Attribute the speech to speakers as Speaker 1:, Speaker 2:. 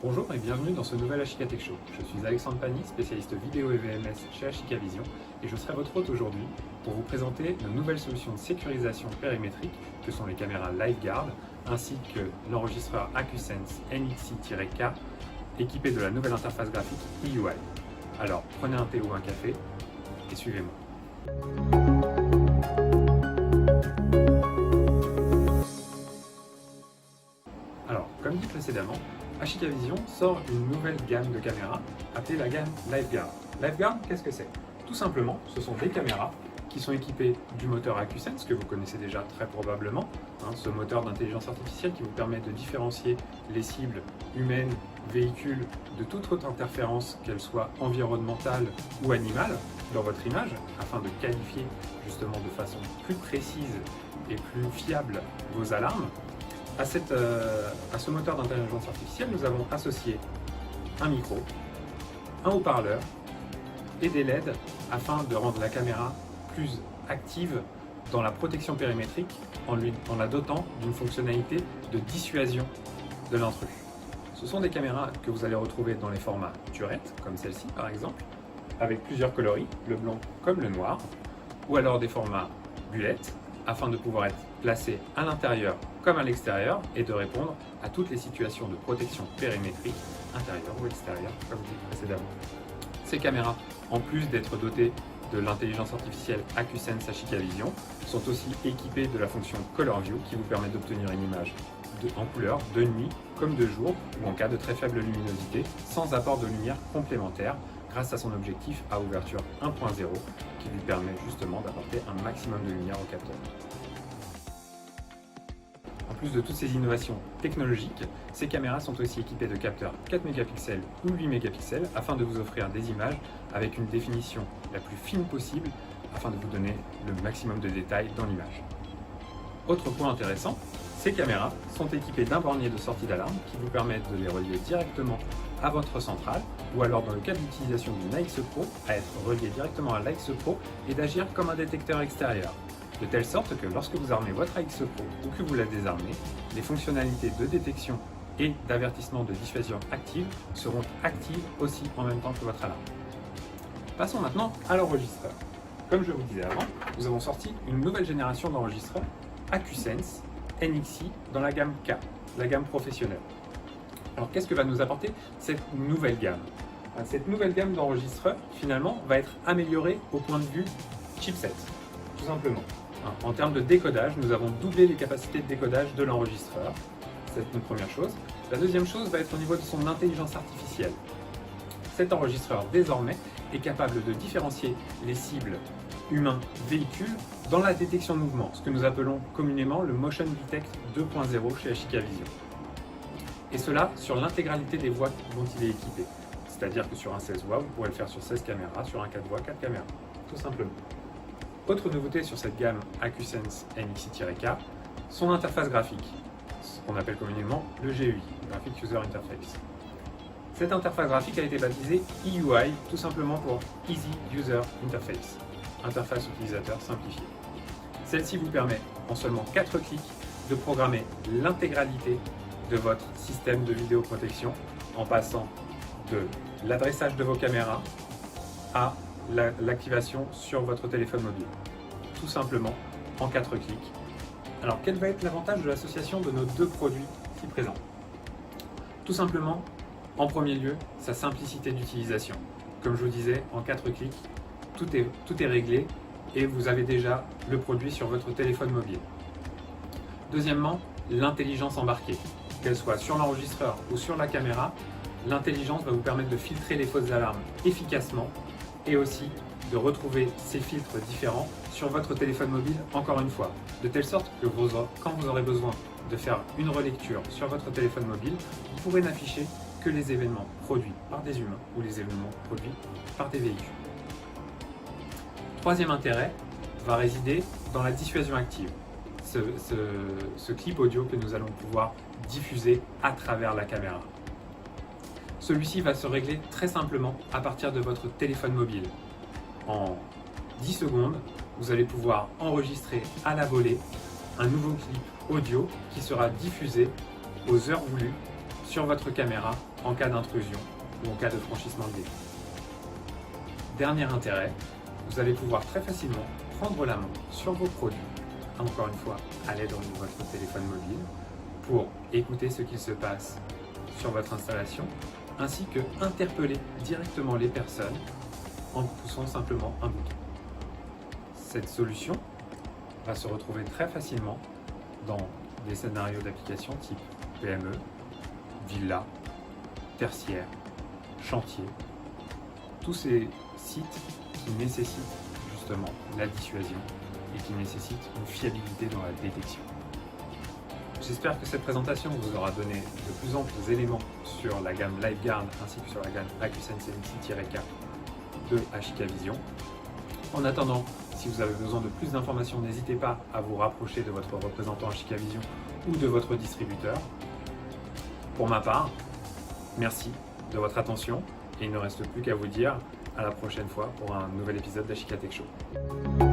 Speaker 1: Bonjour et bienvenue dans ce nouvel Ashika Tech Show. Je suis Alexandre Pani, spécialiste vidéo et VMS chez Ashika Vision et je serai votre hôte aujourd'hui pour vous présenter de nouvelles solutions de sécurisation périmétrique que sont les caméras LiveGuard ainsi que l'enregistreur AcuSense NXi-K équipé de la nouvelle interface graphique EUI. Alors prenez un thé ou un café et suivez-moi. Alors, comme dit précédemment, Ashika Vision sort une nouvelle gamme de caméras appelée la gamme LiveGuard. LiveGuard, qu'est-ce que c'est? Tout simplement, ce sont des caméras qui sont équipées du moteur AcuSense, que vous connaissez déjà très probablement, ce moteur d'intelligence artificielle qui vous permet de différencier les cibles humaines, véhicules, de toute autre interférence, qu'elle soit environnementale ou animale, dans votre image, afin de qualifier justement de façon plus précise et plus fiable vos alarmes. À ce moteur d'intelligence artificielle, nous avons associé un micro, un haut-parleur et des LED afin de rendre la caméra plus active dans la protection périmétrique en la dotant d'une fonctionnalité de dissuasion de l'intrus. Ce sont des caméras que vous allez retrouver dans les formats turette, comme celle-ci par exemple, avec plusieurs coloris, le blanc comme le noir, ou alors des formats bullets, afin de pouvoir être placé à l'intérieur comme à l'extérieur et de répondre à toutes les situations de protection périmétrique, intérieure ou extérieure, comme dit précédemment. Ces caméras, en plus d'être dotées de l'intelligence artificielle AcuSense Ashika Vision, sont aussi équipées de la fonction Color View qui vous permet d'obtenir une image en couleur de nuit comme de jour ou en cas de très faible luminosité sans apport de lumière complémentaire grâce à son objectif à ouverture 1.0 qui lui permet justement d'apporter un maximum de lumière au capteur. En plus de toutes ces innovations technologiques, ces caméras sont aussi équipées de capteurs 4 mégapixels ou 8 mégapixels afin de vous offrir des images avec une définition la plus fine possible afin de vous donner le maximum de détails dans l'image. Autre point intéressant, ces caméras sont équipées d'un bornier de sortie d'alarme qui vous permet de les relier directement à votre centrale ou alors dans le cas d'utilisation d'une AX Pro à être relié directement à l'AX Pro et d'agir comme un détecteur extérieur. De telle sorte que lorsque vous armez votre AX Pro ou que vous la désarmez, les fonctionnalités de détection et d'avertissement de dissuasion active seront actives aussi en même temps que votre alarme. Passons maintenant à l'enregistreur. Comme je vous disais avant, nous avons sorti une nouvelle génération d'enregistreurs AcuSense NXi dans la gamme K, la gamme professionnelle. Alors qu'est-ce que va nous apporter cette nouvelle gamme? Cette nouvelle gamme d'enregistreurs finalement va être améliorée au point de vue chipset, tout simplement. En termes de décodage, nous avons doublé les capacités de décodage de l'enregistreur. C'est une première chose. La deuxième chose va être au niveau de son intelligence artificielle. Cet enregistreur, désormais, est capable de différencier les cibles humains, véhicules, dans la détection de mouvement, ce que nous appelons communément le Motion Detect 2.0 chez Ashika Vision. Et cela sur l'intégralité des voies dont il est équipé. C'est-à-dire que sur un 16 voies, vous pourrez le faire sur 16 caméras, sur un 4 voies, 4 caméras, tout simplement. Autre nouveauté sur cette gamme AcuSense NXi-K, son interface graphique, ce qu'on appelle communément le GUI, Graphic User Interface. Cette interface graphique a été baptisée EUI, tout simplement pour Easy User Interface, interface utilisateur simplifiée. Celle-ci vous permet, en seulement 4 clics, de programmer l'intégralité de votre système de vidéoprotection en passant de l'adressage de vos caméras à l'activation sur votre téléphone mobile. Tout simplement en 4 clics. Alors quel va être l'avantage de l'association de nos deux produits ci présents? Tout simplement, en premier lieu, sa simplicité d'utilisation. Comme je vous disais, en 4 clics, tout est réglé et vous avez déjà le produit sur votre téléphone mobile. Deuxièmement, l'intelligence embarquée. Qu'elle soit sur l'enregistreur ou sur la caméra, l'intelligence va vous permettre de filtrer les fausses alarmes efficacement et aussi de retrouver ces filtres différents sur votre téléphone mobile encore une fois, de telle sorte que quand vous aurez besoin de faire une relecture sur votre téléphone mobile, vous pourrez n'afficher que les événements produits par des humains ou les événements produits par des véhicules. Troisième intérêt va résider dans la dissuasion active, ce clip audio que nous allons pouvoir diffuser à travers la caméra. Celui-ci va se régler très simplement à partir de votre téléphone mobile. En 10 secondes, vous allez pouvoir enregistrer à la volée un nouveau clip audio qui sera diffusé aux heures voulues sur votre caméra en cas d'intrusion ou en cas de franchissement de défi. Dernier intérêt, vous allez pouvoir très facilement prendre la main sur vos produits, encore une fois à l'aide de votre téléphone mobile, pour écouter ce qu'il se passe sur votre installation, ainsi que interpeller directement les personnes en poussant simplement un bouton. Cette solution va se retrouver très facilement dans des scénarios d'application type PME, villa, tertiaire, chantier, tous ces sites qui nécessitent justement la dissuasion et qui nécessitent une fiabilité dans la détection. J'espère que cette présentation vous aura donné de plus amples éléments sur la gamme LiveGuard ainsi que sur la gamme AcuSense NC-K de HK Vision. En attendant, si vous avez besoin de plus d'informations, n'hésitez pas à vous rapprocher de votre représentant HK Vision ou de votre distributeur. Pour ma part, merci de votre attention et il ne reste plus qu'à vous dire à la prochaine fois pour un nouvel épisode d'HK Tech Show.